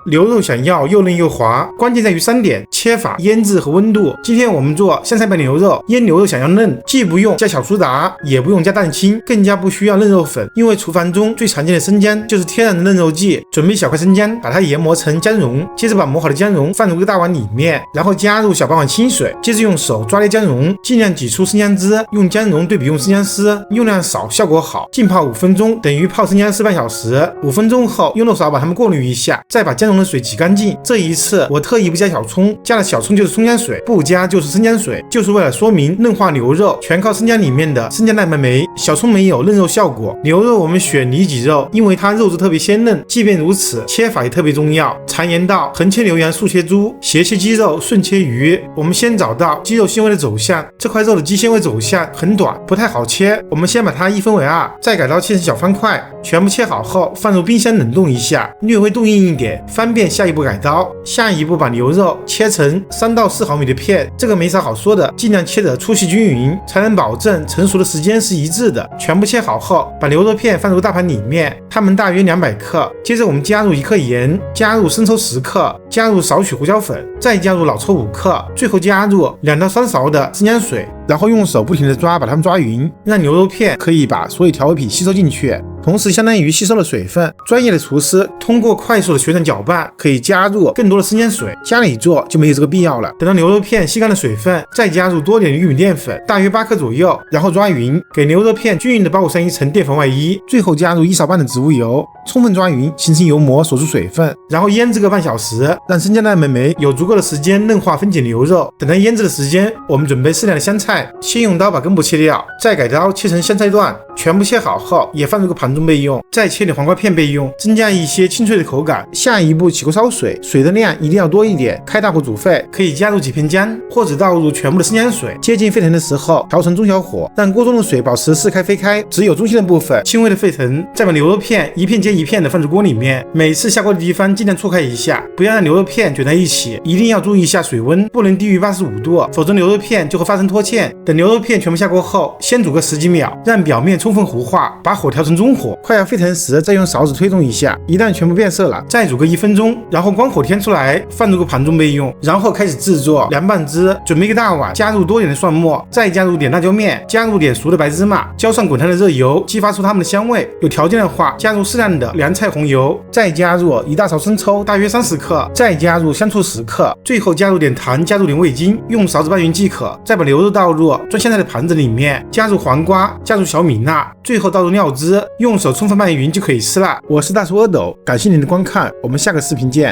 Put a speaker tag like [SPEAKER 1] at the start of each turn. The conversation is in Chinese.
[SPEAKER 1] 牛肉想要又嫩又滑，关键在于3点：切法、腌制和温度。今天我们做香菜白牛肉，腌牛肉想要嫩，既不用加小苏打，也不用加蛋清，更加不需要嫩肉粉，因为厨房中最常见的生姜就是天然的嫩肉剂。准备小块生姜，把它研磨成姜蓉，接着把磨好的姜蓉放入个大碗里面，然后加入小半碗清水，接着用手抓捏姜蓉，尽量挤出生姜汁，用姜蓉对比用生姜丝，用量少效果好。浸泡5分钟，等于泡生姜丝半小时。5分钟后，用漏勺把它们过滤一下，再把姜蓉的水挤干净。这一次我特意不加小葱，加了小葱就是葱姜水，不加就是生姜水，就是为了说明嫩化牛肉全靠生姜里面的生姜蛋白酶，小葱没有嫩肉效果。牛肉我们选里脊肉，因为它肉质特别鲜嫩。即便如此，切法也特别重要。常言道，横切牛羊，竖切猪，斜切鸡肉，顺切鱼。我们先找到肌肉纤维的走向，这块肉的肌纤维走向很短，不太好切。我们先把它1分为2，再改刀切成小方块，全部切好后放入冰箱冷冻一下，略微冻硬一点，方便下一步改刀。下一步把牛肉切成3到4毫米的片，这个没啥好说的，尽量切得粗细均匀，才能保证成熟的时间是一致的。全部切好后，把牛肉片放入大盘里面，它们大约200克。接着我们加入1克盐，加入生抽10克，加入少许胡椒粉，再加入老抽5克，最后加入2到3勺的生姜水，然后用手不停地抓，把它们抓匀，让牛肉片可以把所有调味品吸收进去，同时相当于吸收了水分。专业的厨师通过快速的旋转搅拌，可以加入更多的生姜水，家里做就没有这个必要了。等到牛肉片吸干了水分，再加入多点的玉米淀粉，大约8克左右，然后抓匀，给牛肉片均匀的包裹上一层淀粉外衣，最后加入1勺半的植物油，充分抓匀，形成油膜，锁住水分，然后腌制个半小时，让生姜蛋白酶有足够的时间嫩化分解牛肉。等到腌制的时间，我们准备适量的香菜，先用刀把根部切掉，再改刀切成香菜段，全部切好后也放入个盘中备用，再切点黄瓜片备用，增加一些清脆的口感。下一步起锅烧水，水的量一定要多一点，开大火煮沸，可以加入几片姜，或者倒入全部的生姜水，接近沸腾的时候调成中小火，让锅中的水保持似开非开，只有中心的部分轻微的沸腾。再把牛肉片一片接一片的放入锅里面，每次下锅的地方尽量错开一下，不要让牛肉片卷在一起，一定要注意一下水温，不能低于85度，否则牛肉片就会发生脱芡。等牛肉片全部下锅后，先煮个10几秒，让表面充分糊化，把火调成中火，快要沸腾时再用勺子推动一下，一旦全部变色了，再煮个1分钟，然后关火添出来，放入个盘中备用。然后开始制作凉拌汁，准备一个大碗，加入多点的蒜末，再加入点辣椒面，加入点熟的白芝麻，浇上滚烫的热油，激发出它们的香味。有条件的话，加入适量的凉菜红油，再加入1大勺生抽，大约30克，再加入香醋10克，最后加入点糖，加入点味精，用勺子拌匀即可。再把牛肉倒入装香菜的盘子里面，加入黄瓜，加入小米辣，最后倒入料汁，用手充分拌匀就可以吃了。我是大厨阿斗，感谢您的观看，我们下个视频见。